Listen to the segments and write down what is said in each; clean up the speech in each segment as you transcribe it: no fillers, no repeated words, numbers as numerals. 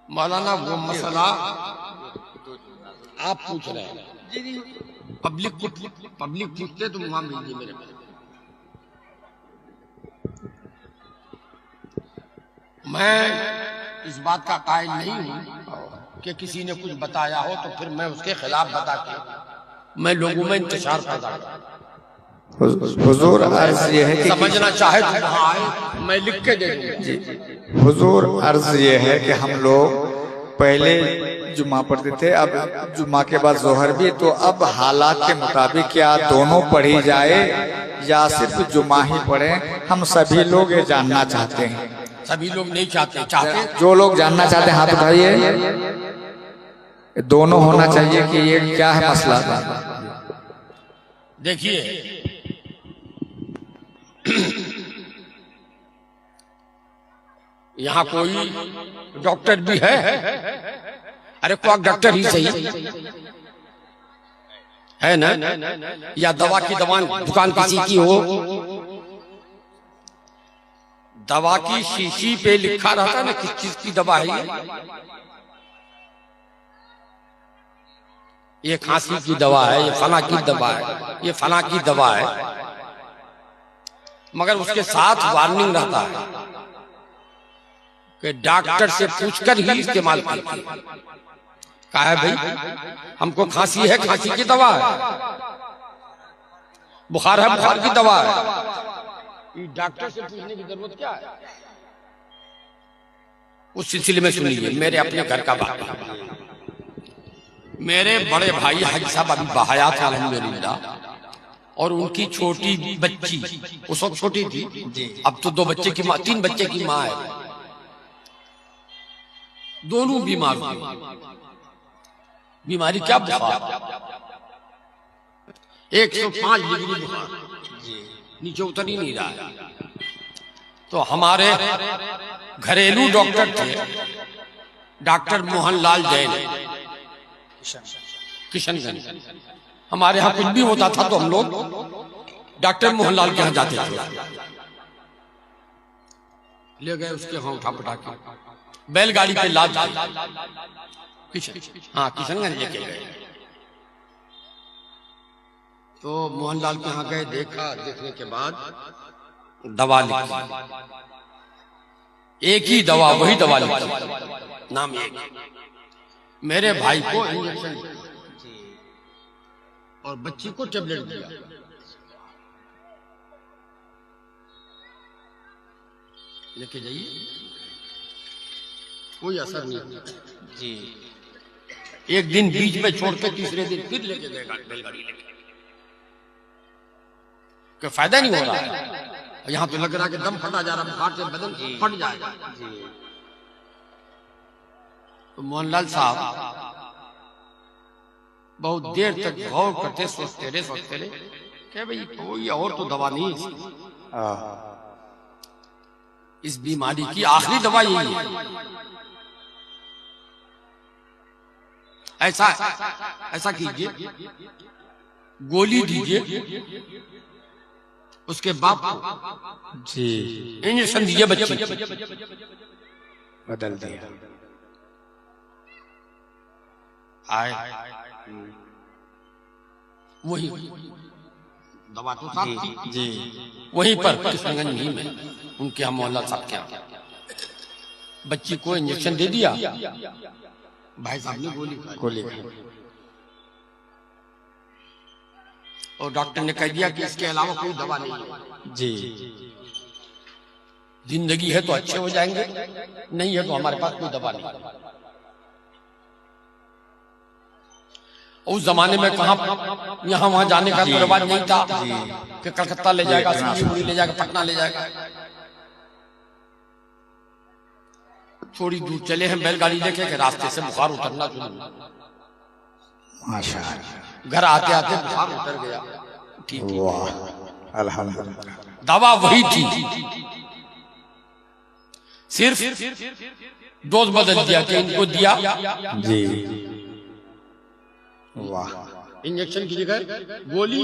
मौलाना वो मसला आप पूछ रहे हैं, पब्लिक पूछते तो वहां मिल मेरे पास। मैं इस बात का कायल नहीं हूं कि किसी ने कुछ बताया हो तो फिर मैं उसके खिलाफ बता के मैं लोगों में इंतशार पैदा करूं। हुजूर अर्ज ये है कि समझना चाहे तो वहां आए, मैं लिख के दे दूंगा। हुजूर अर्ज ये है कि हम लोग पहले जुम्मा पढ़ते थे, अब जुम्मा के बाद जोहर भी, तो अब हालात के मुताबिक क्या दोनों पढ़ी जाए या सिर्फ जुम्मा ही पढ़े? हम सभी लोग ये जानना चाहते हैं। सभी लोग नहीं चाहते जो लोग जानना चाहते हैं हाथ उठाइए। दोनों होना चाहिए कि ये क्या है मसला? देखिए, यहाँ कोई डॉक्टर भी है? अरे कोई डॉक्टर ही सही है ना? या दवा की दुकान किसी की हो, दवा की शीशी पे लिखा रहता ना किस चीज की दवा है ये खांसी की दवा है, ये फला की दवा है, ये फला की दवा है, मगर उसके साथ वार्निंग रहता है कि डॉक्टर से पूछकर ही इस्तेमाल कीजिए। कहा है भाई हमको खांसी है, खांसी की दवा है, बुखार है, बुखार की दवा है, डॉक्टर से पूछने की जरूरत क्या है? उस सिलसिले में सुनिए मेरे अपने घर का बात। मेरे बड़े भाई हाजी साहब अभी बहयात हैं अल्हम्दुलिल्लाह, और उनकी छोटी बच्ची उस वक्त छोटी थी, अब तो 2 बच्चे की माँ, 3 बच्चे की माँ है, दोनों बीमार हुए। बीमारी क्या? बुखार, 105 डिग्री बुखार, नीचे उतर ही नहीं रहा है। तो हमारे घरेलू डॉक्टर थे डॉक्टर मोहनलाल जैन, किशनगंज। हमारे यहाँ कुछ भी होता था तो हम लोग डॉक्टर मोहनलाल के यहाँ जाते थे। ले गए उसके यहाँ उठा पटा के बैलगाड़ी पे लाद किशनगंज लेके गए। तो मोहनलाल के यहाँ गए, देखा, देखने के बाद दवा लिखी, एक ही दवा, वही दवा लिखी, नाम एक। मेरे भाई को इंजेक्शन और बच्ची को टेबलेट दिया। लेके जाइए, कोई असर नहीं जी। एक दिन बीच में छोड़ के तीसरे दिन फिर लेके गए बैलगाड़ी लेके, कोई फायदा नहीं हो रहा है। यहाँ तो लग रहा है कि दम फटा जा रहा, बुखार से बदन फट जाएगा। तो मोहनलाल साहब बहुत देर तक गौर करते, सोचते रहे कि भाई कोई और तो दवा नहीं, इस बीमारी की आखिरी दवा यही है। ऐसा कीजिए, गोली दीजिए उसके बाप को जी, इंजेक्शन दीजिए बच्चे, बदल दिया। आए वही दवा तो साथ थी जी, वहीं पर किशनगंज ही में उनके यहाँ मोहल्ला साहब के यहाँ बच्ची को इंजेक्शन दे दिया। भाई साहब ने गोली खाई और डॉक्टर ने कह दिया कि इसके अलावा कोई दवा नहीं है जी। जिंदगी है तो अच्छे हो जाएंगे, नहीं है तो हमारे पास कोई दवा नहीं। उस जमाने में कहा यहाँ वहां जाने का तो रिवाज नहीं था कि कलकत्ता ले जाएगा, सिलीगुड़ी ले जाएगा, पटना ले जाएगा। थोड़ी दूर चले हैं बैलगाड़ी लेके के रास्ते से बुखार उतरना शुरू, माशाअल्लाह। घर आते आते बुखार उतर गया। ठीक, वाह, अल्हम्दुलिल्लाह। दवा वही थी, सिर्फ डोज बदल दिया कि इनको दिया जी, वाह, इंजेक्शन की जगह गोली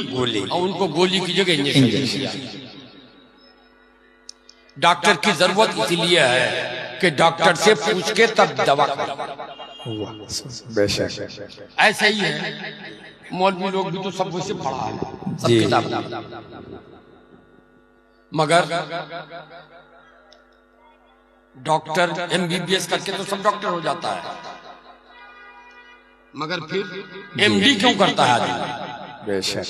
और उनको गोली की जगह इंजेक्शन दिया। डॉक्टर की जरूरत इसीलिए है कि डॉक्टर से पूछ के तब दवा करो। बेशक ऐसा ही है, मौलवी लोग भी तो सब वैसे पढ़ा है, सब जी। किताब, मगर डॉक्टर MBBS करके तो सब डॉक्टर हो जाता है, मगर फिर MD क्यों करता है आदमी? बेशक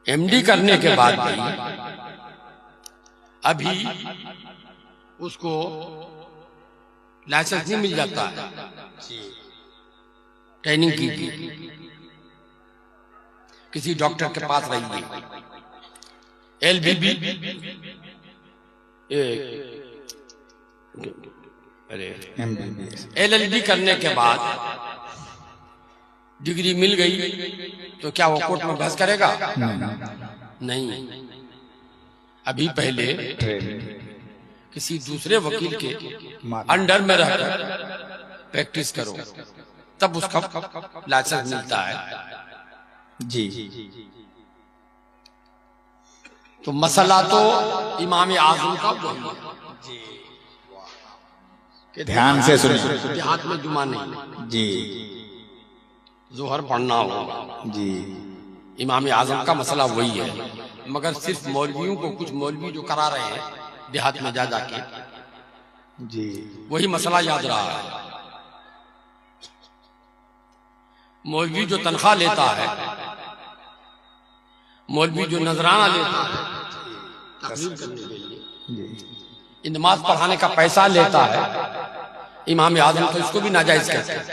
MD करने के बाद भी अभी उसको लाइसेंस नहीं मिल जाता है, ट्रेनिंग की किसी डॉक्टर के पास रहिए, LBB LLB करने के बाद डिग्री मिल गई तो क्या वो कोर्ट में बहस करेगा? नहीं, अभी पहले किसी दूसरे वकील के अंडर में रहकर प्रैक्टिस करो, तब उसका लाइसेंस मिलता है। जी। तो मसला तो इमाम आजम का वही है, ध्यान से सुनिए। देहात में जुमा नहीं, जी जोहर पढ़ना होगा। जी। इमाम आजम का मसला वही है, मगर सिर्फ मौलवियों को, कुछ मौलवी जो करा रहे हैं देहात में जा जाके, जी वही मसला याद रहा है। मौलवी जो तनख्वाह लेता है, मौलवी जो नजराना लेता है तकरीर करने के लिए, नमाज पढ़ाने का पैसा लेता है, इमाम आजम तो इसको भी नाजायज कहते हैं।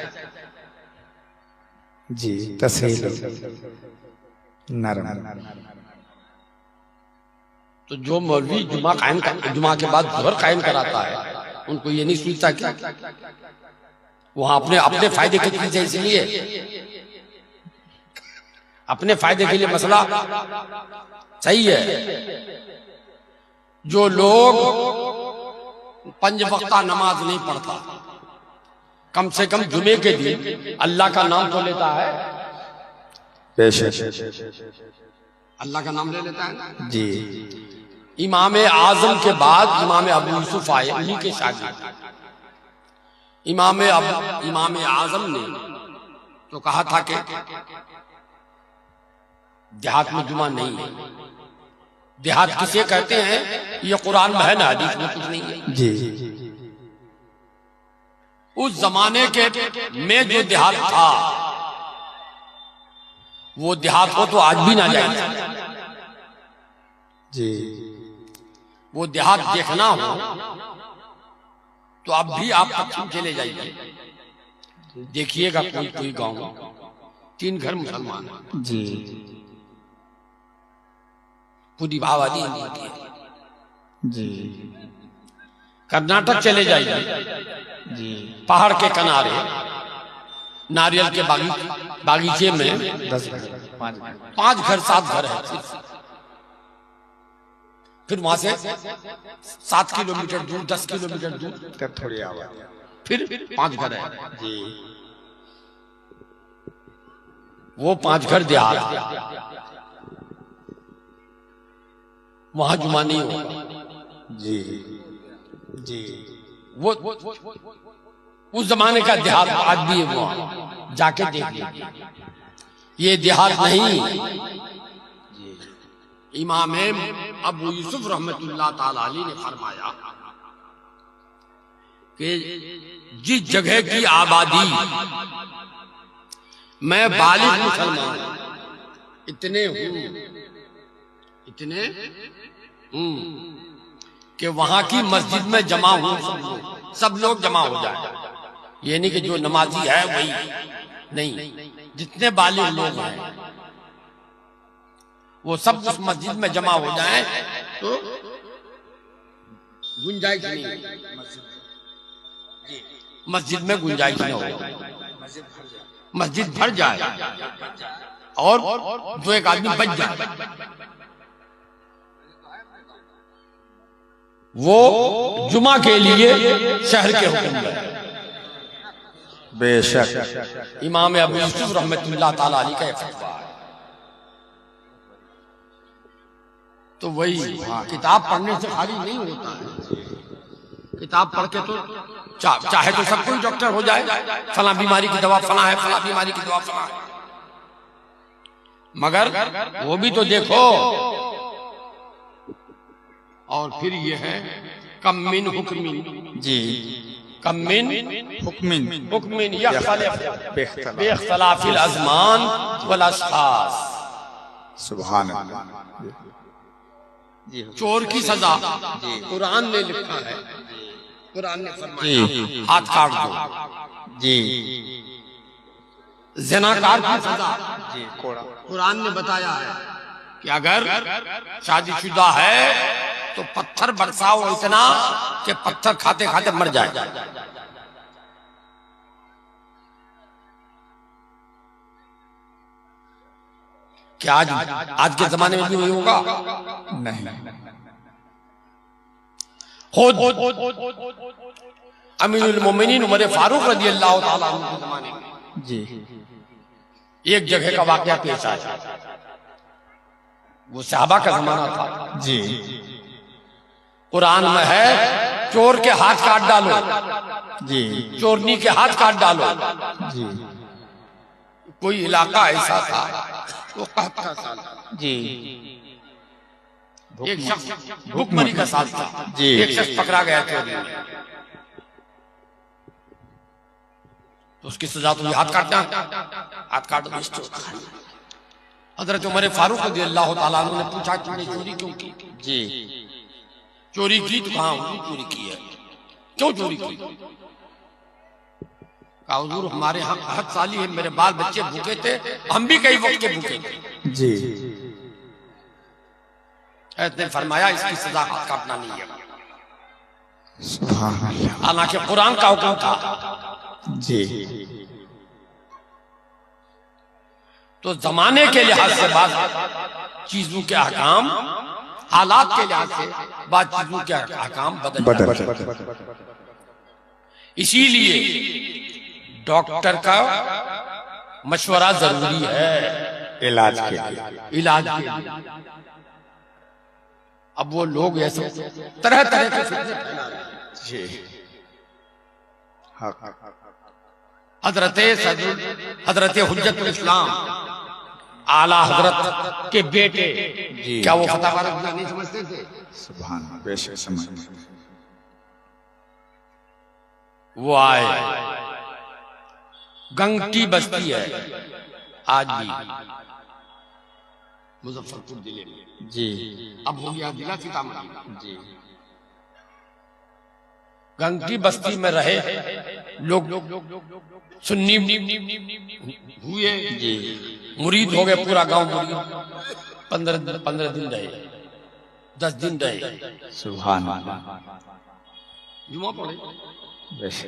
जी। तस्हील नरम। तो जो मौलवी जुमा के बाद जोहर कायम कराता है, उनको ये नहीं सोचता क्या वहां अपने फायदे के लिए, इसलिए अपने फायदे के लिए मसला सही है। जो लोग 5 वक्ता नमाज नहीं पढ़ता, कम से कम जुमे के दिन अल्लाह का नाम तो लेता है, अल्लाह का नाम ले लेता है ना। जी। इमाम आजम के बाद इमाम अबू यूसुफ आए, उन्हीं के शागिर्द। इमाम आजम ने तो कहा था कि देहात में जुमा नहीं है। देहात किसे कहते हैं? ये कुरान में है ना, हदीस में कुछ नहीं है। जी। उस जमाने के में जो देहात था, वो देहात को तो आज भी ना जाए। जी। वो देहात देखना हो तो अब भी आप पश्चिम चले जाइए, देखिएगा कोई गांव 3 घर मुसलमान है, जी। पूरी आबादी हिंदू की है। जी। कर्नाटक चले जाइए, जी। पहाड़ के किनारे नारियल के बागीचे में 10 घर 5 घर 7 घर है सिर्फ। फिर वहां से 7 किलोमीटर दूर, 10 किलोमीटर दूर तब थोड़ी आवाज। फिर 5 घर है। जी। वो 5 घर देहात, वहां जुमा नहीं होगा। जी। जी। वो उस जमाने का देहात आज भी है, वहां जाके देख लीजिए। ये देहात नहीं। इमाम अबू यूसुफ रहमतुल्लाह ताला अलैह ने फरमाया कि जिस जगह की आबादी मैं बालिग मुसलमान इतने हूं कि वहां की मस्जिद में जमा हूं, सब लोग जमा हो जाए। ये नहीं कि जो नमाजी है वही नहीं, जितने बालिग लोग हैं वो सब उस मस्जिद में जमा हो जाए तो गुंजाइश नहीं, मस्जिद में गुंजाइश न हो, मस्जिद भर जाए और 2-1 आदमी बच जाए, वो जुमा के लिए शहर के हुक्म है। बेशक। इमाम अबू यूसुफ रहमतुल्लाह ताला अलैह का फतवा है। तो वही किताब पढ़ने से खाली नहीं होता है। किताब पढ़ के तो चाहे तो सब कोई डॉक्टर हो जाए, फला बीमारी की दवा फला है, फला बीमारी की दवा फला है, मगर वो भी तो देखो। और फिर ये है कम मिन हुक्मिन, जी, कम मिन हुक्मिन हुक्मिन बेख्तलाफिल अज़मान वल अशखास। सुभान अल्लाह। जी, चोर की सजा कुरान ने लिखा है, कुरान ने फरमाया हाथ काट दो। जी, ज़िनाकार की सजा जी, कुरान ने बताया है कि अगर शादीशुदा है तो पत्थर बरसाओ इतना कि पत्थर खाते खाते मर जाए। क्या आज के जमाने में भी वही होगा? नहीं। अमीरुल मोमिनीन उमर फारूक रज़ियल्लाहु ताला अन्हु के जमाने में जी, एक जगह का वाकया पेश आया। वो सहाबा का जमाना था। जी, कुरान में है चोर के हाथ काट डालो, जी, चोरनी के हाथ काट डालो। जी, कोई इलाका ऐसा था वो कहता साल जी, एक शख्स भुखमरी का साल था। जी, एक शख्स पकड़ा गया चोरी में, तो उसकी सजा तो हाथ काटना, हाथ काट दो। हजरत उमर फारूक रज़ियल्लाहु ताला अन्हु ने पूछा तुमने चोरी क्यों की? जी, चोरी की तो कहाँ चोरी की है, क्यों चोरी की? कहा हुजूर हमारे यहाँ हद साली है, मेरे बाल बच्चे भूखे थे, हम भी कई वक्त के भूखे थे। जी, ने फरमाया इसकी सजा हाथ काटना नहीं है। सुभान अल्लाह। हालांकि कुरान का हुक्म था। जी, तो जमाने के लिहाज से बाद चीजों के अहकाम, हालात के लिहाज से बाद चीजों के अहकाम बदल जाते हैं। इसीलिए डॉक्टर का मशवरा जरूरी है इलाज के लिए। इलाज के लिए। अब वो लोग ऐसे तरह तरह के फितने फैला रहे हैं। जी, हजरत हुज्जतुल इस्लाम आला हजरत के बेटे, क्या वो फतवा नहीं समझते थे? सुभान, बेशक समझ। वो आए, गंगटी बस्ती है आज भी मुजफ्फरपुर जिले में। जी, अब हो गया जिला सीतामढ़ी। जी, गंगटी बस्ती में रहे लोग सुन्नी हुए, जी, मुरीद हो गए, पूरा गांव मुरीद। 15 दिन रहे, 10 दिन रहे, सुभान, जुमा पढ़े। बेशक।